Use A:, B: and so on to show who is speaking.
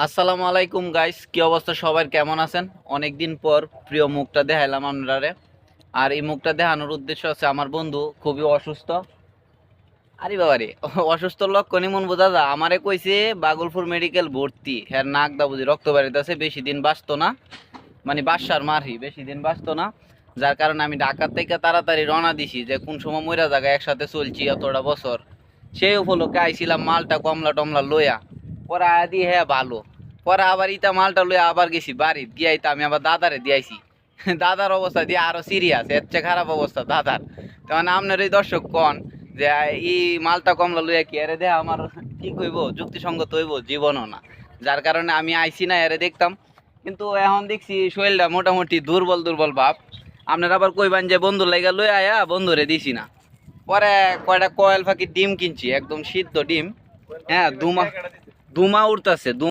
A: আসসালামু আলাইকুম গাইস, কি অবস্থা সবার, কেমন আছেন? অনেকদিন পর প্রিয় মুখটা দেখাইলাম আপনারে। আর এই মুখটা দেখানোর উদ্দেশ্য আছে, আমার বন্ধু খুবই অসুস্থ। আরে বাবারে, অসুস্থ লক্ষণই মন বোঝা যায়। আমারে কইছে বাগলপুর মেডিকেল ভর্তি, হ্যাঁ নাক দা বুঝি রক্ত বাড়িতেছে, বেশি দিন বাঁচতো না। মানে বাসার মারহি বেশি দিন বাঁচতো না। যার কারণে আমি ঢাকা থেকে তাড়াতাড়ি রওনা দিছি, যে কোন সময় মইরা জায়গায় একসাথে চলছি এতটা বছর। সেই উপলক্ষে আইছিলাম মালটা কমলা টমলা লইয়া। পরে আয়া দিয়ে হ্যাঁ ভালো। পরে আবার ইটা মালটা লইয়া আবার গেছি বাড়ি দিয়াইতে, আমি আবার দাদারে দিয়াইছি। দাদার অবস্থা দিয়ে আরো সিরিয়াস, এর চেয়ে খারাপ অবস্থা দাদার। তখন আপনার এই দর্শক কন যে এই মালটা কমলা লইয়া কি এরে দেয়া আমার ঠিক হইব, যুক্তিসঙ্গত হইব? জীবনও না। যার কারণে আমি আইছি না এরে দেখতাম। কিন্তু এখন দেখছি শরীরটা মোটামুটি দুর্বল দুর্বল ভাব। আপনার আবার কইবেন যে বন্ধুর লাইগা লই আয়া, বন্ধুরে দিছি না। পরে কয়টা কয়েল ফাঁকি ডিম কিনছি, একদম সিদ্ধ ডিম। হ্যাঁ, দুমা দুমা উঠতেছে।